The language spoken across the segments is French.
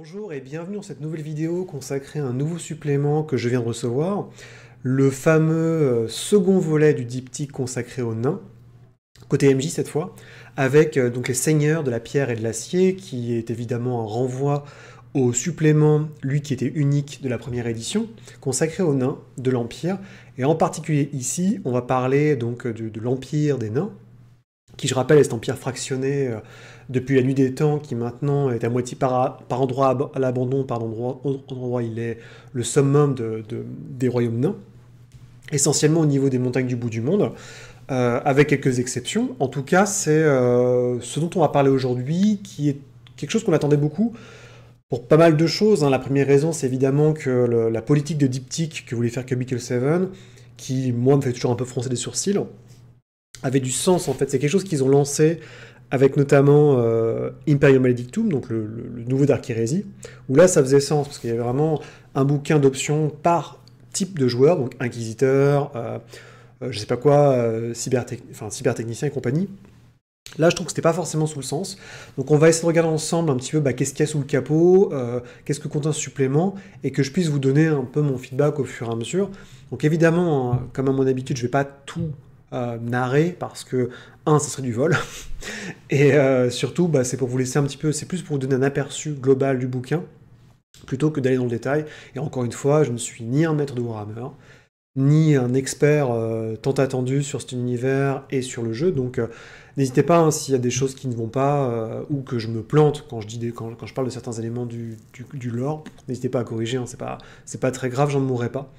Bonjour et bienvenue dans cette nouvelle vidéo consacrée à un nouveau supplément que je viens de recevoir, le fameux second volet du diptyque consacré aux nains, côté MJ cette fois, avec donc les seigneurs de la pierre et de l'acier, qui est évidemment un renvoi au supplément, lui qui était unique de la première édition, consacré aux nains de l'Empire, et en particulier ici, on va parler donc de l'Empire des nains, qui je rappelle est cet empire fractionné depuis la nuit des temps, qui maintenant est à moitié par endroit à l'abandon, par endroit il est le summum des royaumes nains, essentiellement au niveau des montagnes du bout du monde, avec quelques exceptions. En tout cas, c'est ce dont on va parler aujourd'hui, qui est quelque chose qu'on attendait beaucoup, pour pas mal de choses, hein. La première raison, c'est évidemment que la politique de diptyque que voulait faire Cubicle 7, qui, moi, me fait toujours un peu froncer des sourcils, avait du sens en fait. C'est quelque chose qu'ils ont lancé avec notamment Imperium Maledictum, donc le nouveau Dark Heresy, où là ça faisait sens, parce qu'il y avait vraiment un bouquin d'options par type de joueur, donc Inquisiteur, je sais pas quoi, cybertechnicien et compagnie. Là, je trouve que c'était pas forcément sous le sens. Donc, on va essayer de regarder ensemble un petit peu qu'est-ce qu'il y a sous le capot, qu'est-ce que contient ce supplément, et que je puisse vous donner un peu mon feedback au fur et à mesure. Donc, évidemment, hein, comme à mon habitude, je vais pas tout narrer parce que, un, ça serait du vol, et surtout, c'est pour vous laisser un petit peu, c'est plus pour vous donner un aperçu global du bouquin, plutôt que d'aller dans le détail. Et encore une fois, je ne suis ni un maître de Warhammer, ni un expert tant attendu sur cet univers et sur le jeu, donc n'hésitez pas, hein, s'il y a des choses qui ne vont pas, ou que je me plante quand quand je parle de certains éléments du lore, n'hésitez pas à corriger, hein, c'est pas très grave, j'en mourrai pas.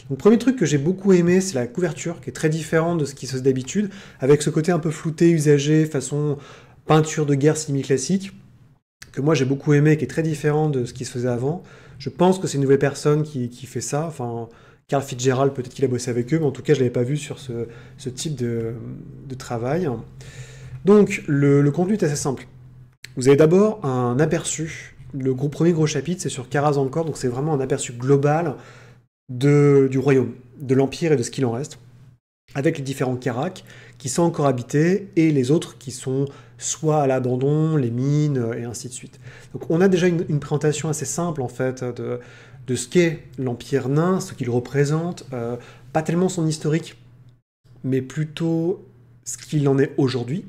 Donc premier truc que j'ai beaucoup aimé, c'est la couverture, qui est très différente de ce qui se fait d'habitude, avec ce côté un peu flouté, usagé, façon peinture de guerre semi-classique, que moi j'ai beaucoup aimé, qui est très différent de ce qui se faisait avant. Je pense que c'est une nouvelle personne qui fait ça, enfin... Carl Fitzgerald, peut-être qu'il a bossé avec eux, mais en tout cas, je ne l'avais pas vu sur ce type de travail. Donc, le contenu est assez simple. Vous avez d'abord un aperçu. Premier gros chapitre, c'est sur Karaz encore, donc c'est vraiment un aperçu global du royaume, de l'Empire et de ce qu'il en reste, avec les différents Karak qui sont encore habités et les autres qui sont soit à l'abandon, les mines, et ainsi de suite. Donc on a déjà une présentation assez simple, en fait, de ce qu'est l'Empire nain, ce qu'il représente, pas tellement son historique, mais plutôt ce qu'il en est aujourd'hui,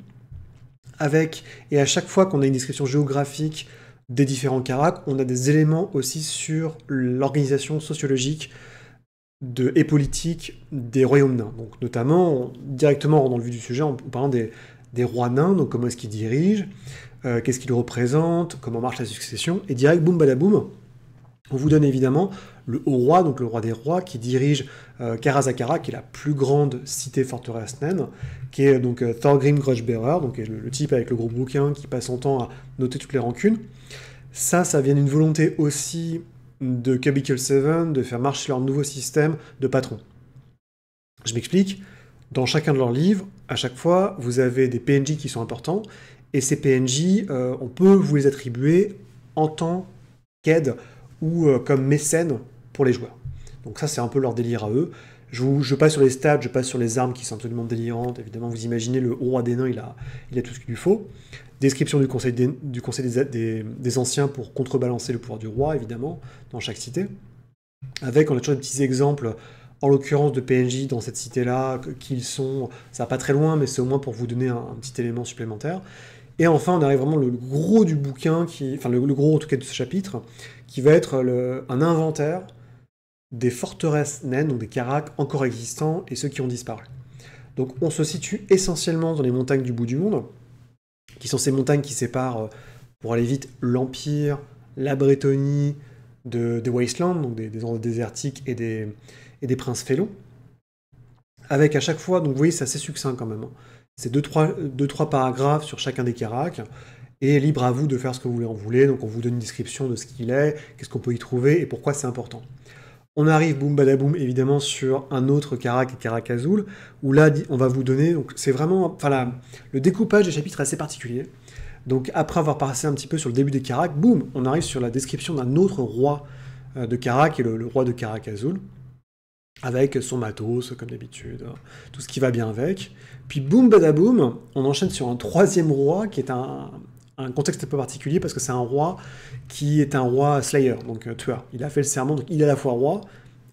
et à chaque fois qu'on a une description géographique des différents Karak, on a des éléments aussi sur l'organisation sociologique et politique des royaumes nains. Donc notamment, directement dans le vif du sujet, en parlant des rois nains, donc comment est-ce qu'ils dirigent, qu'est-ce qu'ils représentent, comment marche la succession, et direct, boum badaboum, on vous donne évidemment le haut roi, donc le roi des rois, qui dirige Karazakara, qui est la plus grande cité forteresse naine, qui est donc Thorgrim Grudgebearer, donc le type avec le gros bouquin qui passe son temps à noter toutes les rancunes. Ça vient d'une volonté aussi de Cubicle 7 de faire marcher leur nouveau système de patron. Je m'explique. Dans chacun de leurs livres, à chaque fois, vous avez des PNJ qui sont importants, et ces PNJ, on peut vous les attribuer en tant qu'aide ou comme mécène pour les joueurs. Donc ça, c'est un peu leur délire à eux. Je passe sur les stats, je passe sur les armes qui sont absolument délirantes. Évidemment, vous imaginez le roi des nains, il a tout ce qu'il lui faut. Description du conseil des anciens pour contrebalancer le pouvoir du roi, évidemment, dans chaque cité. Avec, on a toujours des petits exemples, en l'occurrence de PNJ dans cette cité-là, qu'ils sont, ça va pas très loin, mais c'est au moins pour vous donner un petit élément supplémentaire. Et enfin, on arrive vraiment le gros du bouquin, enfin le gros en tout cas de ce chapitre, qui va être un inventaire des forteresses naines, donc des Karak encore existants et ceux qui ont disparu. Donc on se situe essentiellement dans les montagnes du bout du monde, qui sont ces montagnes qui séparent, pour aller vite, l'Empire, la Brétonnie, des Wastelands, donc des endroits désertiques et des princes félons. Avec à chaque fois, donc vous voyez, c'est assez succinct quand même, hein. C'est 2-3 paragraphes sur chacun des Karak, et libre à vous de faire ce que vous en voulez. Donc on vous donne une description de ce qu'il est, qu'est-ce qu'on peut y trouver, et pourquoi c'est important. On arrive, boum badaboum, évidemment, sur un autre Karak, Karak Azul, où là, on va vous donner, donc c'est vraiment, enfin le découpage des chapitres est assez particulier. Donc après avoir passé un petit peu sur le début des Karak, boum, on arrive sur la description d'un autre roi de Karak, qui est le roi de Karak Azul, avec son matos, comme d'habitude, tout ce qui va bien avec. Puis boum badaboum, on enchaîne sur un troisième roi, qui est un un contexte un peu particulier parce que c'est un roi qui est un roi Slayer, donc tueur. Il a fait le serment, donc il est à la fois roi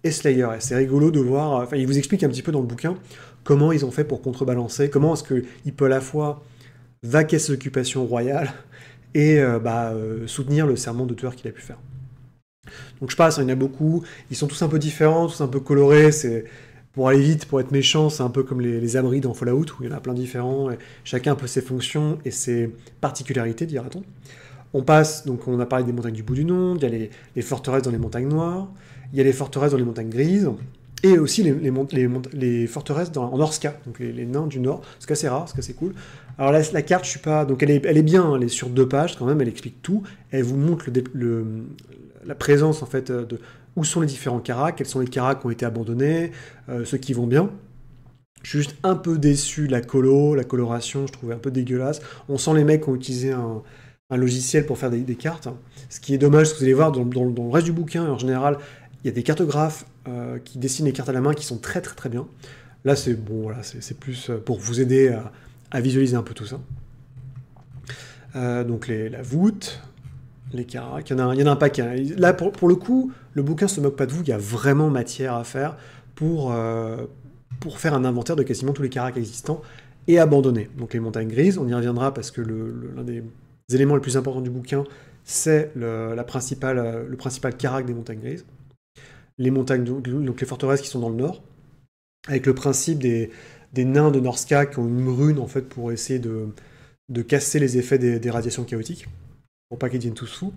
et Slayer. Et c'est rigolo de voir, enfin il vous explique un petit peu dans le bouquin comment ils ont fait pour contrebalancer, comment est-ce qu'il peut à la fois vaquer ses occupations royales et soutenir le serment de tueur qu'il a pu faire. Donc je passe, il y en a beaucoup, ils sont tous un peu différents, tous un peu colorés, c'est... Pour aller vite, pour être méchant, c'est un peu comme les abris dans Fallout, où il y en a plein différents, et chacun a un peu ses fonctions et ses particularités, dira-t-on. On passe, donc on a parlé des montagnes du bout du monde, il y a les forteresses dans les montagnes noires, il y a les forteresses dans les montagnes grises, et aussi les forteresses en Norska, donc les nains du nord, ce qui est assez rare, ce qui est assez cool. Alors la carte, je suis pas... Donc elle est bien, hein, elle est sur 2 pages quand même, elle explique tout, elle vous montre la présence en fait de où sont les différents caracs, quels sont les caracs qui ont été abandonnés, ceux qui vont bien. Je suis juste un peu déçu de la coloration, je trouvais un peu dégueulasse. On sent les mecs qui ont utilisé un logiciel pour faire des cartes. Ce qui est dommage, ce que vous allez voir dans le reste du bouquin, en général, il y a des cartographes qui dessinent les cartes à la main qui sont très très très bien. Là, c'est bon, voilà, c'est plus pour vous aider à visualiser un peu tout ça. Donc la voûte, les caracs, il y en a un paquet. Là, pour le coup, le bouquin se moque pas de vous, il y a vraiment matière à faire pour faire un inventaire de quasiment tous les caracs existants et abandonnés. Donc les montagnes grises, on y reviendra parce que l'un des éléments les plus importants du bouquin, c'est le principal carac des montagnes grises. Les montagnes, donc les forteresses qui sont dans le nord, avec le principe des nains de Norska qui ont une rune en fait pour essayer de casser les effets des radiations chaotiques, pour pas qu'ils deviennent tous fous.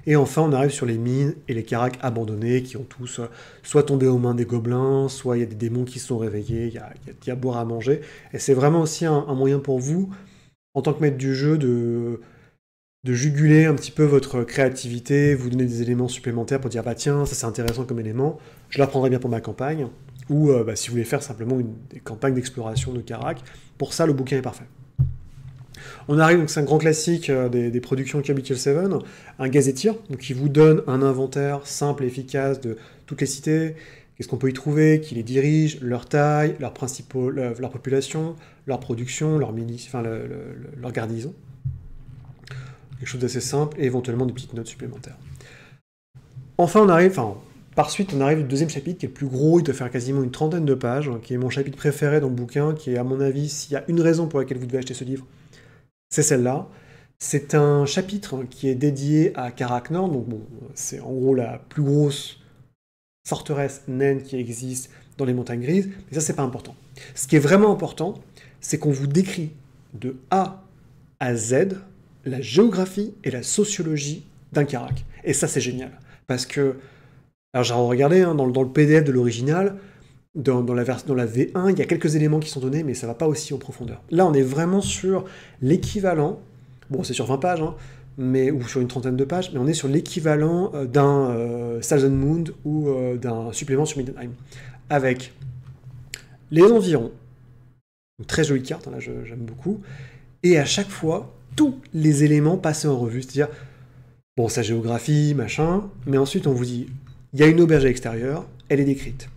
Et enfin, on arrive sur les mines et les caracs abandonnés qui ont tous soit tombé aux mains des gobelins, soit il y a des démons qui se sont réveillés, il y a à boire à manger. Et c'est vraiment aussi un moyen pour vous, en tant que maître du jeu, de juguler un petit peu votre créativité, vous donner des éléments supplémentaires pour dire bah tiens, ça c'est intéressant comme élément, je l'apprendrai bien pour ma campagne, ou si vous voulez faire simplement des campagnes d'exploration de caracs, pour ça le bouquin est parfait. On arrive, donc c'est un grand classique des productions Capital 7, un gazetteer, donc qui vous donne un inventaire simple et efficace de toutes les cités, qu'est-ce qu'on peut y trouver, qui les dirige, leur taille, leur population, leur production, leur garnison. Quelque chose d'assez simple, et éventuellement des petites notes supplémentaires. Enfin, par suite, on arrive au deuxième chapitre, qui est le plus gros, il doit faire quasiment une 30aine de pages, qui est mon chapitre préféré dans le bouquin, qui est, à mon avis, s'il y a une raison pour laquelle vous devez acheter ce livre, c'est celle-là. C'est un chapitre qui est dédié à Karak Nord, donc bon, c'est en gros la plus grosse forteresse naine qui existe dans les montagnes grises, mais ça c'est pas important. Ce qui est vraiment important, c'est qu'on vous décrit de A à Z la géographie et la sociologie d'un Karak. Et ça c'est génial, parce que, alors j'ai regardé hein, dans le PDF de l'original, dans la V1, il y a quelques éléments qui sont donnés, mais ça va pas aussi en profondeur. Là, on est vraiment sur l'équivalent, bon, c'est sur 20 pages, hein, ou sur une 30aine de pages, mais on est sur l'équivalent d'un Thousand Moon ou d'un supplément sur Middenheim, avec les environs, une très jolie carte, hein, là j'aime beaucoup, et à chaque fois, tous les éléments passés en revue, c'est-à-dire, bon, sa géographie, machin, mais ensuite on vous dit, il y a une auberge à l'extérieur, elle est décrite.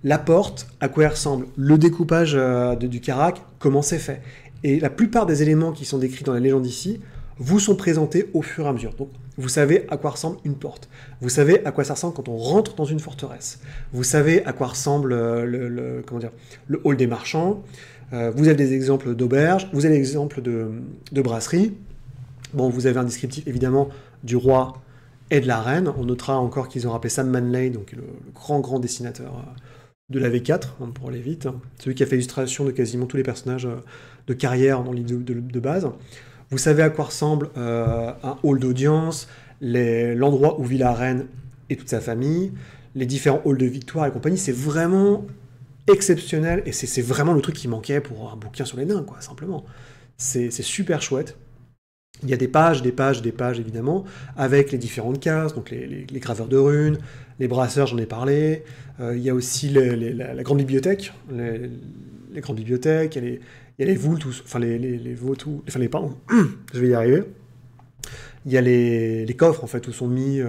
La porte, à quoi elle ressemble, le découpage du Karak, comment c'est fait. Et la plupart des éléments qui sont décrits dans la légende ici vous sont présentés au fur et à mesure. Donc, vous savez à quoi ressemble une porte. Vous savez à quoi ça ressemble quand on rentre dans une forteresse. Vous savez à quoi ressemble le hall des marchands. Vous avez des exemples d'auberges. Vous avez des exemples de brasserie. Bon, vous avez un descriptif, évidemment, du roi et de la reine. On notera encore qu'ils ont rappelé Sam Manley, donc le grand dessinateur de la V4, pour aller vite, celui qui a fait l'illustration de quasiment tous les personnages de carrière dans l'idée de base. Vous savez à quoi ressemble un hall d'audience, l'endroit où vit la reine et toute sa famille, les différents halls de victoire et compagnie. C'est vraiment exceptionnel, et c'est vraiment le truc qui manquait pour un bouquin sur les nains, quoi, simplement. C'est super chouette. Il y a des pages, évidemment, avec les différentes cases, donc les graveurs de runes, les brasseurs, j'en ai parlé. Il y a aussi la grande bibliothèque, les grandes bibliothèques, il y a les voules, pardon, je vais y arriver. Il y a les coffres, en fait, où sont mis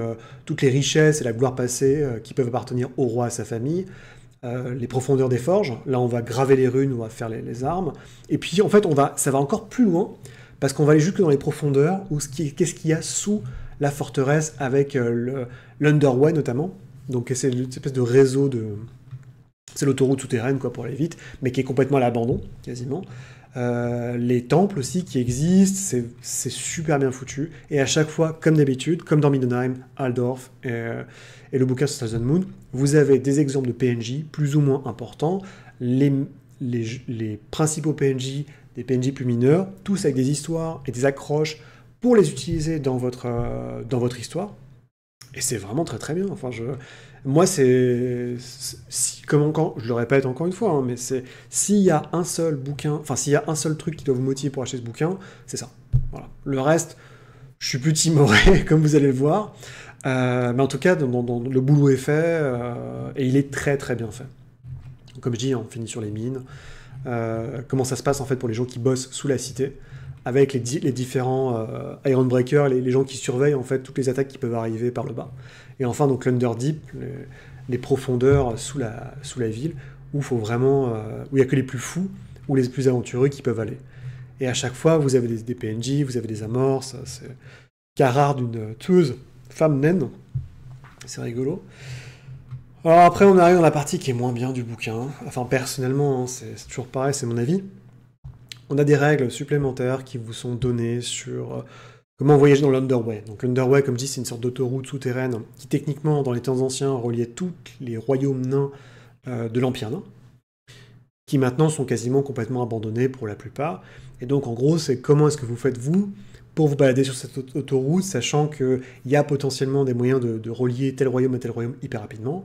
toutes les richesses et la gloire passée qui peuvent appartenir au roi et à sa famille. Les profondeurs des forges, là on va graver les runes, on va faire les armes. Et puis, en fait, ça va encore plus loin, parce qu'on va aller jusque dans les profondeurs, où qu'est-ce qu'il y a sous la forteresse avec l'Underway notamment. Donc c'est une espèce de réseau de... C'est l'autoroute souterraine quoi pour aller vite, mais qui est complètement à l'abandon, quasiment. Les temples aussi qui existent, c'est super bien foutu. Et à chaque fois, comme d'habitude, comme dans Middenheim, Aldorf et le bouquin sur Thousand Moon, vous avez des exemples de PNJ plus ou moins importants, les principaux PNJ, des PNJ plus mineurs, tous avec des histoires et des accroches pour les utiliser dans votre histoire. Et c'est vraiment très très bien. Enfin, moi, quand, je le répète encore une fois, hein, mais s'il y a un seul bouquin, enfin s'il y a un seul truc qui doit vous motiver pour acheter ce bouquin, c'est ça. Voilà. Le reste, je suis plus timoré, comme vous allez le voir. Mais en tout cas, le boulot est fait, et il est très très bien fait. Comme je dis, on finit sur les mines. Comment ça se passe en fait pour les gens qui bossent sous la cité, avec les différents Ironbreakers, les gens qui surveillent en fait toutes les attaques qui peuvent arriver par le bas. Et enfin donc l'Underdeep, les profondeurs sous la ville, où faut vraiment, où il n'y a que les plus fous ou les plus aventureux qui peuvent aller. Et à chaque fois, vous avez des PNJ, vous avez des amorces, c'est cas rare d'une tueuse femme naine, c'est rigolo. Alors après, on arrive dans la partie qui est moins bien du bouquin. Enfin, personnellement, hein, c'est toujours pareil, c'est mon avis. On a des règles supplémentaires qui vous sont données sur comment voyager dans l'Underway. Donc l'Underway, comme je dis, c'est une sorte d'autoroute souterraine qui, techniquement, dans les temps anciens, reliait tous les royaumes nains de l'Empire nain, qui maintenant sont quasiment complètement abandonnés pour la plupart. Et donc, en gros, c'est comment est-ce que vous faites, vous, pour vous balader sur cette autoroute, sachant qu'il y a potentiellement des moyens de relier tel royaume à tel royaume hyper rapidement,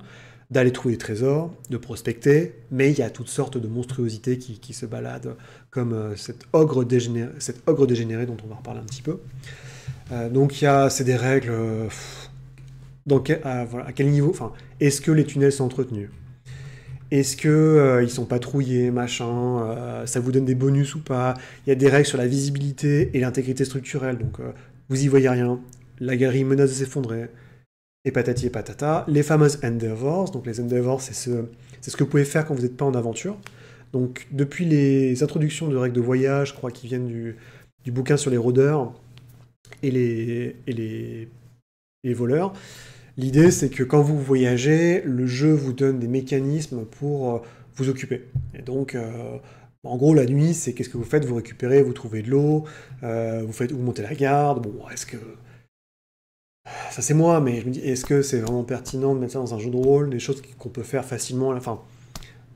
d'aller trouver des trésors, de prospecter, mais il y a toutes sortes de monstruosités qui se baladent, comme cet ogre dégénéré dont on va reparler un petit peu. Donc c'est des règles... voilà, à quel niveau... Enfin, est-ce que les tunnels sont entretenus? Est-ce que ils sont patrouillés, machin, ça vous donne des bonus ou pas? Il y a des règles sur la visibilité et l'intégrité structurelle, donc vous y voyez rien. La galerie menace de s'effondrer. Et patati et patata. Les fameuses Endeavors, donc les Endeavors, c'est ce que vous pouvez faire quand vous n'êtes pas en aventure. Donc depuis les introductions de règles de voyage, je crois qu'ils viennent du bouquin sur les rôdeurs et les voleurs, l'idée c'est que quand vous voyagez, le jeu vous donne des mécanismes pour vous occuper. Et donc, en gros, la nuit, c'est qu'est-ce que vous faites? Vous récupérez, vous trouvez de l'eau, vous montez la garde. Bon, est-ce que... Ça c'est moi, mais je me dis, est-ce que c'est vraiment pertinent de mettre ça dans un jeu de rôle, des choses qu'on peut faire facilement? Enfin,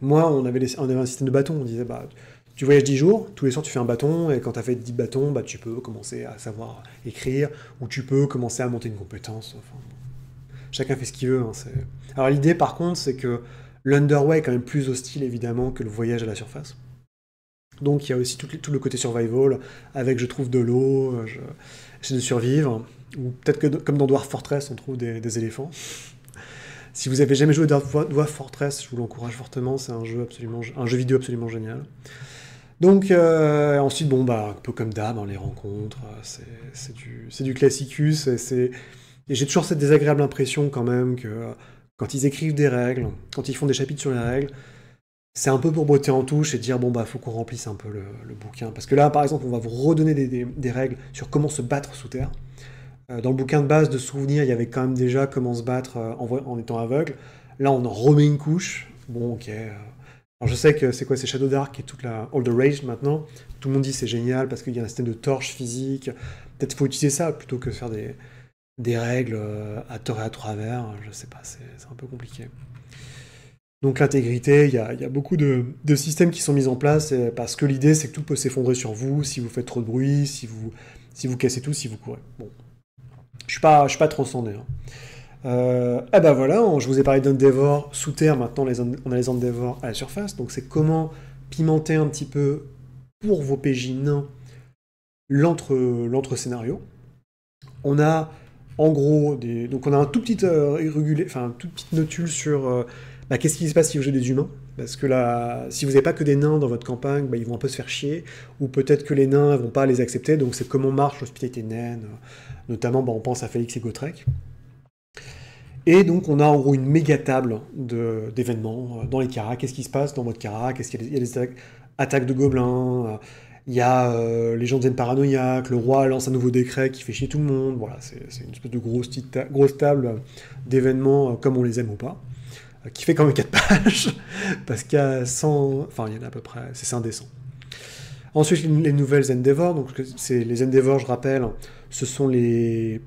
moi, on avait un système de bâtons, on disait, bah, tu voyages 10 jours, tous les soirs tu fais un bâton, et quand tu as fait 10 bâtons, bah, tu peux commencer à savoir écrire, ou tu peux commencer à monter une compétence, enfin, chacun fait ce qu'il veut. Hein, alors l'idée par contre, c'est que l'Underway est quand même plus hostile évidemment que le voyage à la surface. Donc il y a aussi tout le côté survival, avec je trouve de l'eau, j'essaie de survivre. Ou peut-être que, comme dans Dwarf Fortress, on trouve des éléphants. Si vous avez jamais joué à Dwarf Fortress, je vous l'encourage fortement, c'est un jeu vidéo absolument génial. Donc, ensuite, bon, bah, un peu comme d'hab, hein, les rencontres, c'est du classicus, et j'ai toujours cette désagréable impression quand même que quand ils écrivent des règles, quand ils font des chapitres sur les règles, c'est un peu pour botter en touche et dire, bon, bah, faut qu'on remplisse un peu le bouquin. Parce que là, par exemple, on va vous redonner des règles sur comment se battre sous terre. Dans le bouquin de base de souvenirs, il y avait quand même déjà comment se battre en étant aveugle. Là, on en remet une couche. Bon, ok. Alors je sais que c'est Shadow Dark et toute la All the Rage maintenant. Tout le monde dit c'est génial parce qu'il y a un système de torche physique. Peut-être qu'il faut utiliser ça plutôt que faire des règles à tort et à travers. Je sais pas, c'est un peu compliqué. Donc l'intégrité, il y a beaucoup de systèmes qui sont mis en place parce que l'idée c'est que tout peut s'effondrer sur vous si vous faites trop de bruit, si vous cassez tout, si vous courez. Bon. Je suis pas transcendé. Hein. Eh ben voilà, je vous ai parlé d'Endeavor sous terre, maintenant on a les Endeavor à la surface, donc c'est comment pimenter un petit peu pour vos PJ nains l'entre-scénario. On a en gros donc on a un tout petit toute petite notule sur qu'est-ce qui se passe si vous jouez des humains. Parce que là, si vous n'avez pas que des nains dans votre campagne, ils vont un peu se faire chier, ou peut-être que les nains ne vont pas les accepter, donc c'est comment marche l'hospitalité naine, notamment on pense à Félix et Gotrek. Et donc on a en gros une méga table d'événements dans les caras, qu'est-ce qui se passe dans votre cara, qu'est-ce qu'il y a des attaques de gobelins, Il y a les gens deviennent paranoïaques, le roi lance un nouveau décret qui fait chier tout le monde. Voilà, c'est une espèce de grosse table d'événements comme on les aime ou pas, qui fait quand même 4 pages, parce qu'il y a 100... Enfin, il y en a à peu près, c'est indécent. Ensuite, les nouvelles Endeavor. Donc, les Endeavor, je rappelle, ce sont les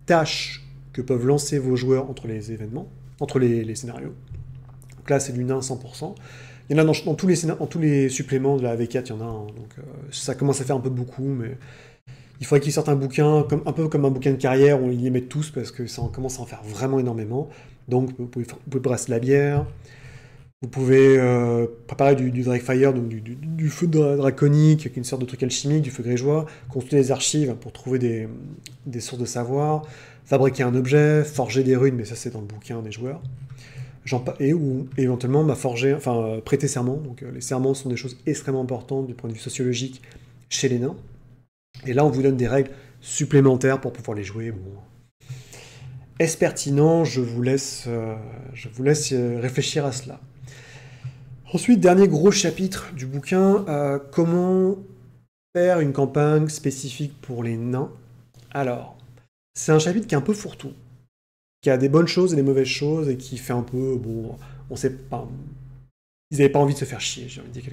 tâches que peuvent lancer vos joueurs entre les événements, entre les scénarios. Donc là, c'est du nain 100%. Il y en a dans tous les suppléments de la V4, il y en a un. Donc ça commence à faire un peu beaucoup, mais il faudrait qu'ils sortent un bouquin, un peu comme un bouquin de carrière, où ils les mettent tous, parce que ça commence à en faire vraiment énormément. Donc vous pouvez brasser de la bière, vous pouvez préparer du Drakefire, donc du feu draconique, qui est une sorte de truc alchimique, du feu grégeois, construire des archives pour trouver des sources de savoir, fabriquer un objet, forger des runes, mais ça c'est dans le bouquin des joueurs. Ou éventuellement prêter serment. Donc les serments sont des choses extrêmement importantes du point de vue sociologique chez les nains. Et là, on vous donne des règles supplémentaires pour pouvoir les jouer. Bon. Est-ce pertinent? Je vous laisse réfléchir à cela. Ensuite, dernier gros chapitre du bouquin, comment faire une campagne spécifique pour les nains. Alors, c'est un chapitre qui est un peu fourre-tout, qui a des bonnes choses et des mauvaises choses, et qui fait un peu, bon, on sait pas, ils n'avaient pas envie de se faire chier, j'ai envie de dire.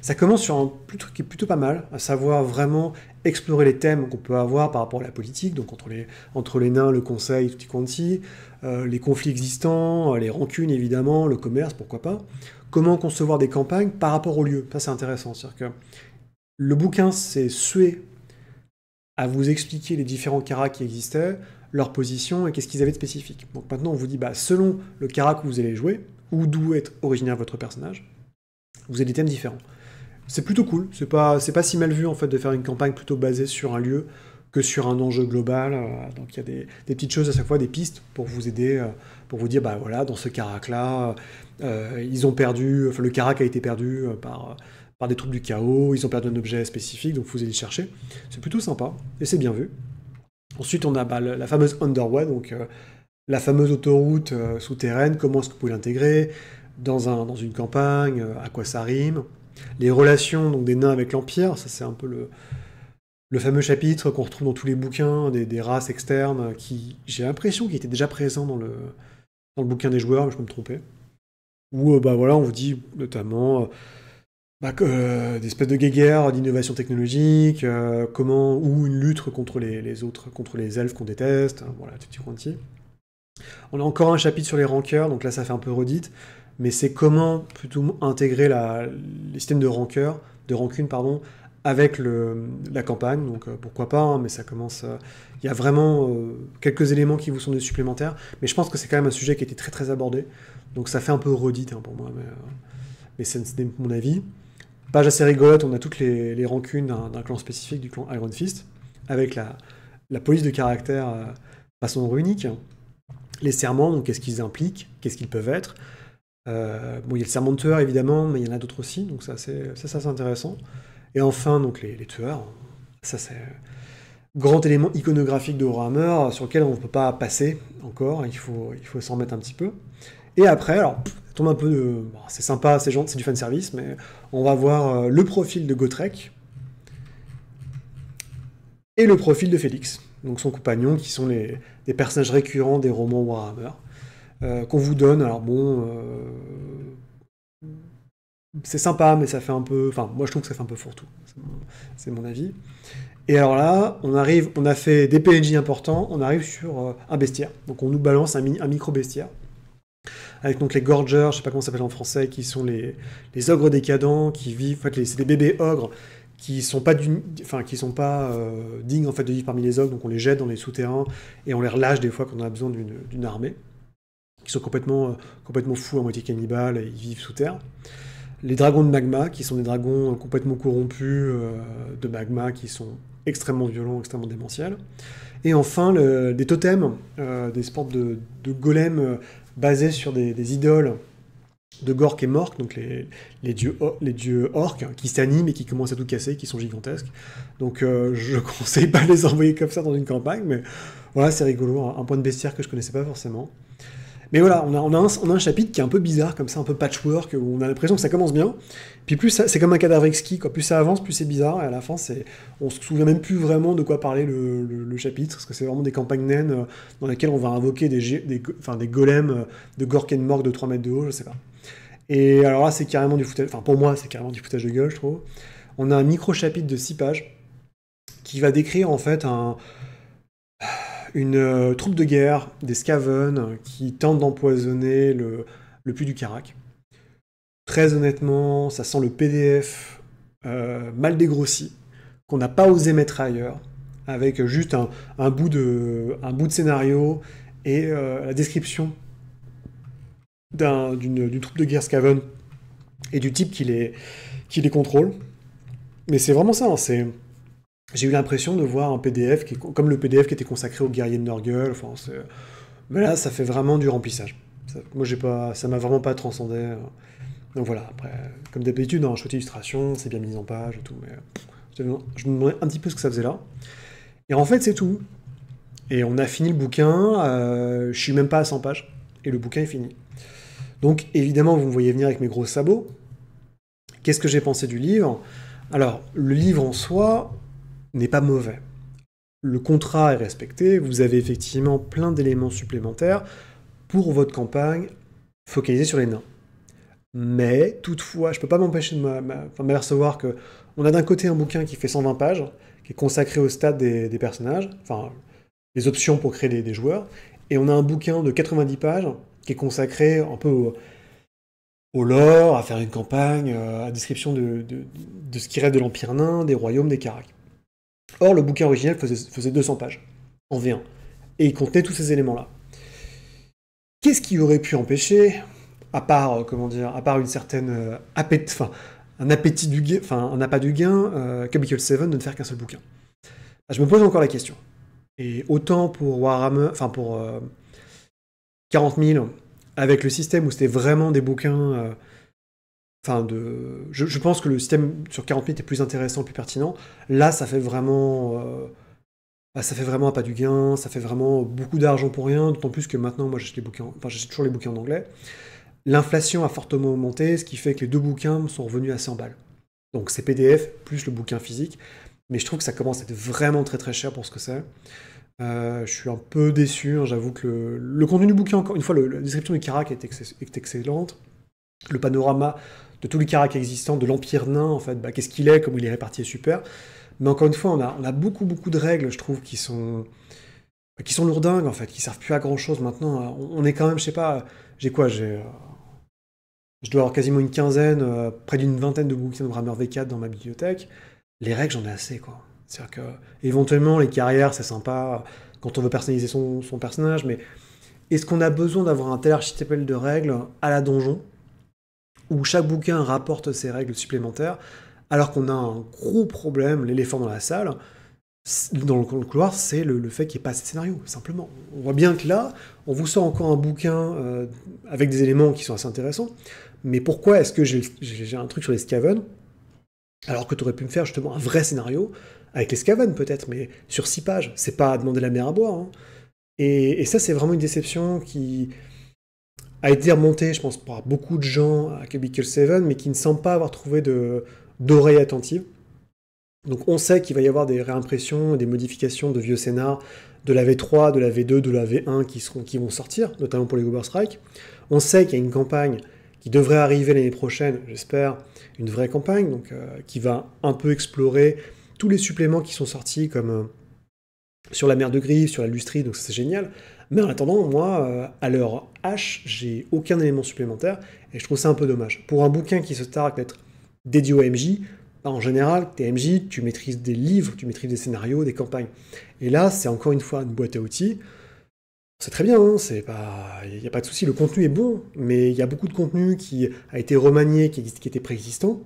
Ça commence sur un truc qui est plutôt pas mal, à savoir vraiment explorer les thèmes qu'on peut avoir par rapport à la politique, donc entre les nains, le conseil, tutti quanti, les conflits existants, les rancunes évidemment, le commerce, pourquoi pas. Comment concevoir des campagnes par rapport au lieu, ça c'est intéressant, c'est-à-dire que le bouquin c'est sué à vous expliquer les différents caras qui existaient, leur position et qu'est-ce qu'ils avaient de spécifique. Donc maintenant, on vous dit, selon le cara que vous allez jouer, ou d'où est originaire votre personnage, vous avez des thèmes différents. C'est plutôt cool, c'est pas si mal vu en fait de faire une campagne plutôt basée sur un lieu que sur un enjeu global. Donc il y a des petites choses à chaque fois, des pistes pour vous aider, pour vous dire, voilà, dans ce carac-là, ils ont perdu, le carac a été perdu par des troupes du chaos, ils ont perdu un objet spécifique, donc vous allez le chercher. C'est plutôt sympa, et c'est bien vu. Ensuite, on a la fameuse Underway, donc la fameuse autoroute souterraine, comment est-ce que vous pouvez l'intégrer dans une campagne, à quoi ça rime. Les relations donc, des nains avec l'Empire, ça c'est un peu le fameux chapitre qu'on retrouve dans tous les bouquins, des races externes, qui, j'ai l'impression, qui étaient déjà présents dans le bouquin des joueurs, mais je peux me tromper. Où voilà, on vous dit notamment... des espèces de guéguerres d'innovation technologique, ou une lutte contre les elfes qu'on déteste, voilà, tutti quanti. On a encore un chapitre sur les rankeurs, donc là ça fait un peu redite, mais c'est comment plutôt intégrer les systèmes de rancune, avec la campagne, donc pourquoi pas, hein, mais ça commence... Il y a vraiment quelques éléments qui vous sont des supplémentaires, mais je pense que c'est quand même un sujet qui a été très très abordé, donc ça fait un peu redite pour moi, mais c'est mon avis. Page assez rigolote, on a toutes les rancunes d'un clan spécifique, du clan Iron Fist, avec la police de caractère façon runique, les serments, donc qu'est-ce qu'ils impliquent, qu'est-ce qu'ils peuvent être. Il y a le serment de tueur évidemment, mais il y en a d'autres aussi, donc ça c'est intéressant. Et enfin, donc les tueurs, ça c'est grand élément iconographique de Warhammer sur lequel on ne peut pas passer encore, il faut s'en mettre un petit peu. Et après, alors, ça tombe un peu de... c'est sympa, c'est du fanservice, mais on va voir le profil de Gotrek et le profil de Félix, donc son compagnon, qui sont des personnages récurrents des romans Warhammer, qu'on vous donne. Alors bon, c'est sympa, mais ça fait un peu... Enfin, moi je trouve que ça fait un peu fourre-tout, c'est mon avis. Et alors là, on a fait des PNJ importants, on arrive sur un bestiaire. Donc on nous balance un micro-bestiaire. Avec donc les Gorgers, je sais pas comment ça s'appelle en français, qui sont les ogres décadents, qui vivent... En fait, c'est des bébés ogres qui sont pas dignes en fait de vivre parmi les ogres, donc on les jette dans les souterrains et on les relâche des fois quand on a besoin d'une armée, qui sont complètement fous, à moitié cannibales, et ils vivent sous terre. Les dragons de magma, qui sont des dragons complètement corrompus de magma, qui sont extrêmement violents, extrêmement démentiels. Et enfin, des totems, des sortes de golems basés sur des idoles de Gork et Mork, donc les dieux orques, qui s'animent et qui commencent à tout casser, qui sont gigantesques. Donc je conseille pas de les envoyer comme ça dans une campagne, mais voilà, c'est rigolo, un point de bestiaire que je connaissais pas forcément. Mais voilà, on a un chapitre qui est un peu bizarre, comme ça, un peu patchwork, où on a l'impression que ça commence bien. Puis c'est comme un cadavre exquis, quoi. Plus ça avance, plus c'est bizarre, et à la fin, on se souvient même plus vraiment de quoi parler le chapitre, parce que c'est vraiment des campagnes naines dans lesquelles on va invoquer des golems de Gork et de Morg de 3 mètres de haut, je sais pas. Et alors là, c'est carrément du foutage, enfin pour moi, c'est carrément du foutage de gueule, je trouve. On a un micro-chapitre de 6 pages qui va décrire en fait une troupe de guerre, des Skaven, qui tentent d'empoisonner le puits du Karak. Très honnêtement, ça sent le PDF mal dégrossi, qu'on n'a pas osé mettre ailleurs, avec juste un bout de scénario et la description d'une troupe de guerre Skaven et du type qui les contrôle. Mais c'est vraiment ça, hein, j'ai eu l'impression de voir un PDF comme le PDF qui était consacré aux guerriers de Nurgle. Enfin, mais là, ça fait vraiment du remplissage. Ça m'a vraiment pas transcendé. Donc voilà, après, comme d'habitude, dans un chouette illustration, c'est bien mis en page et tout, mais je me demandais un petit peu ce que ça faisait là. Et en fait, c'est tout. Et on a fini le bouquin, je suis même pas à 100 pages, et le bouquin est fini. Donc évidemment, vous me voyez venir avec mes gros sabots. Qu'est-ce que j'ai pensé du livre? Alors, le livre en soi n'est pas mauvais. Le contrat est respecté, vous avez effectivement plein d'éléments supplémentaires pour votre campagne focalisée sur les nains. Mais, toutefois, je peux pas m'empêcher de m'apercevoir que on a d'un côté un bouquin qui fait 120 pages, qui est consacré au stade des personnages, enfin, les options pour créer des joueurs, et on a un bouquin de 90 pages qui est consacré un peu au lore, à faire une campagne, à description de ce qui reste de l'Empire nain, des royaumes, des Karak. Or, le bouquin original faisait 200 pages, en V1, et il contenait tous ces éléments-là. Qu'est-ce qui aurait pu empêcher, à part une certaine un appétit du gain, enfin un appât du gain, Cubicle 7 de ne faire qu'un seul bouquin? Je me pose encore la question. Et autant pour Warhammer, enfin pour 40 000, avec le système où c'était vraiment des bouquins, je pense que le système sur 40 000 était plus intéressant, plus pertinent. Là, ça fait vraiment un pas du gain, ça fait vraiment beaucoup d'argent pour rien, d'autant plus que maintenant, moi, j'achète toujours les bouquins en anglais. L'inflation a fortement augmenté, ce qui fait que les deux bouquins sont revenus à 100 balles. Donc c'est PDF plus le bouquin physique, mais je trouve que ça commence à être vraiment très très cher pour ce que c'est. Je suis un peu déçu, hein, j'avoue que le contenu du bouquin, encore une fois, la description du Karak est excellente. Le panorama de tous les Karak existants, de l'Empire nain, en fait, qu'est-ce qu'il est, comment il est réparti est super. Mais encore une fois, on a beaucoup de règles, je trouve, qui sont lourdingues, en fait, qui servent plus à grand-chose maintenant. On est quand même, je sais pas, je dois avoir quasiment une quinzaine, près d'une vingtaine de bouquins de Warhammer V4 dans ma bibliothèque. Les règles, j'en ai assez, quoi. C'est-à-dire que, éventuellement, les carrières, c'est sympa quand on veut personnaliser son personnage, mais est-ce qu'on a besoin d'avoir un tel archipel de règles à la donjon, où chaque bouquin rapporte ses règles supplémentaires, alors qu'on a un gros problème, l'éléphant dans la salle, dans le couloir, c'est le fait qu'il n'y ait pas assez de scénario, simplement. On voit bien que là, on vous sort encore un bouquin avec des éléments qui sont assez intéressants, mais pourquoi est-ce que j'ai un truc sur les Skaven, alors que tu aurais pu me faire justement un vrai scénario, avec les Skaven peut-être, mais sur 6 pages, c'est pas à demander la mer à boire. Hein. Et ça, c'est vraiment une déception qui a été remontée, je pense, par beaucoup de gens à Cubicle 7, mais qui ne semble pas avoir trouvé d'oreille attentive. Donc on sait qu'il va y avoir des réimpressions, des modifications de vieux scénars, de la V3, de la V2, de la V1 qui vont sortir, notamment pour les Gober Strike. On sait qu'il y a une campagne qui devrait arriver l'année prochaine, j'espère, une vraie campagne, donc qui va un peu explorer tous les suppléments qui sont sortis, comme sur la mer de Grive, sur la Lustrie, donc c'est génial. Mais en attendant, moi, à l'heure H, j'ai aucun élément supplémentaire, et je trouve ça un peu dommage. Pour un bouquin qui se targue d'être dédié au MJ, en général, t'es MJ, tu maîtrises des livres, tu maîtrises des scénarios, des campagnes. Et là, c'est encore une fois une boîte à outils. C'est très bien, hein, il n'y a pas de souci, le contenu est bon, mais il y a beaucoup de contenu qui a été remanié, qui était préexistant,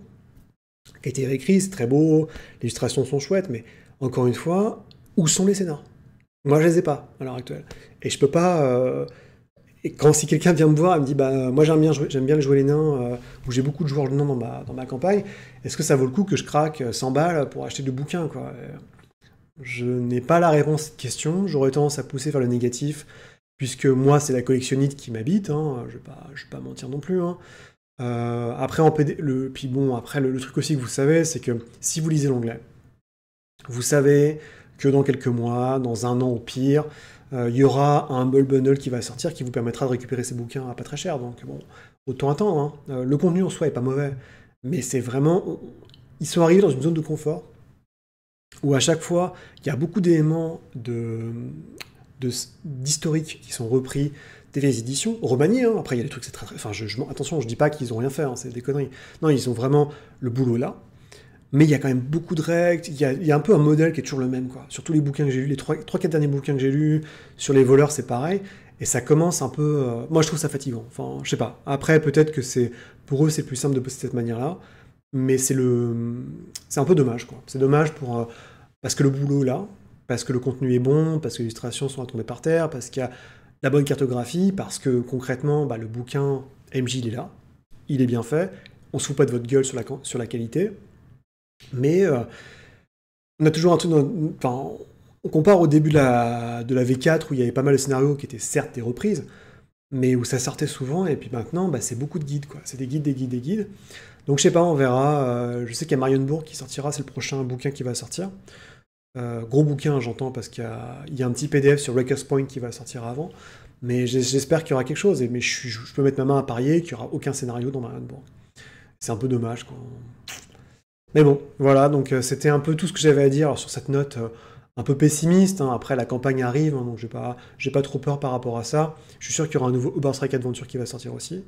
qui a été réécrit, c'est très beau, les illustrations sont chouettes, mais encore une fois, où sont les scénars? Moi, je les ai pas, à l'heure actuelle. Et je peux pas... Et si quelqu'un vient me voir et me dit moi j'aime bien jouer les nains, où j'ai beaucoup de joueurs de nains dans ma campagne, est-ce que ça vaut le coup que je craque 100 balles pour acheter deux bouquins, quoi? Je n'ai pas la réponse à cette question, j'aurais tendance à pousser vers le négatif, puisque moi, c'est la collectionnite qui m'habite, hein, je vais pas mentir non plus, hein. Après, en PD, puis bon, après, le truc aussi que vous savez, c'est que si vous lisez l'anglais, vous savez que dans quelques mois, dans un an au pire, il y aura un Humble Bundle qui va sortir qui vous permettra de récupérer ces bouquins à pas très cher. Donc bon, autant attendre, hein. Le contenu en soi est pas mauvais, mais c'est vraiment... Ils sont arrivés dans une zone de confort où à chaque fois, il y a beaucoup d'éléments d'historiques qui sont repris des vieilles éditions, remaniés, hein. Après il y a des trucs, c'est très... Enfin, attention, je dis pas qu'ils ont rien fait, hein, c'est des conneries. Non, ils ont vraiment le boulot là. Mais il y a quand même beaucoup de règles, il y a un peu un modèle qui est toujours le même, quoi. Sur tous les bouquins que j'ai lus, les 3-4 derniers bouquins que j'ai lus, sur les voleurs, c'est pareil, et ça commence un peu... Moi, je trouve ça fatigant, enfin, je sais pas. Après, peut-être que c'est pour eux, c'est plus simple de bosser de cette manière-là, mais c'est un peu dommage, quoi. C'est dommage parce que le boulot, là, parce que le contenu est bon, parce que les illustrations sont à tomber par terre, parce qu'il y a la bonne cartographie, parce que, concrètement, bah, le bouquin MJ, il est là, il est bien fait, on se fout pas de votre gueule sur la qualité, mais on a toujours un truc enfin, on compare au début de la V4 où il y avait pas mal de scénarios qui étaient certes des reprises, mais où ça sortait souvent, et puis maintenant, bah, c'est beaucoup de guides, quoi. C'est des guides, des guides, des guides. Donc je sais pas, on verra. Je sais qu'il y a Marienbourg qui sortira, c'est le prochain bouquin qui va sortir. Gros bouquin, j'entends, parce qu'il y a un petit PDF sur Wreckers Point qui va sortir avant. Mais j'espère qu'il y aura quelque chose, mais je peux mettre ma main à parier qu'il n'y aura aucun scénario dans Marienbourg. C'est un peu dommage, quoi. Mais bon, voilà, donc c'était un peu tout ce que j'avais à dire sur cette note un peu pessimiste, hein. Après, la campagne arrive, hein, donc j'ai pas trop peur par rapport à ça. Je suis sûr qu'il y aura un nouveau Uber Strike Adventure qui va sortir aussi.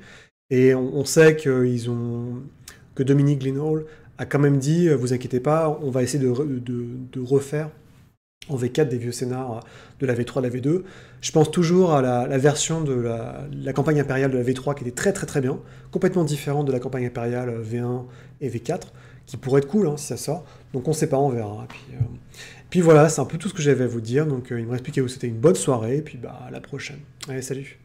Et on sait que Dominique Glenhall a quand même dit, vous inquiétez pas, on va essayer de refaire en V4 des vieux scénars de la V3, de la V2. Je pense toujours à la version de la campagne impériale de la V3 qui était très très très bien, complètement différente de la campagne impériale V1 et V4, qui pourrait être cool, hein, si ça sort. Donc on sait pas, on verra. Puis voilà, c'est un peu tout ce que j'avais à vous dire. Donc il me reste plus qu'à vous souhaiter une bonne soirée, et puis bah à la prochaine. Allez, salut.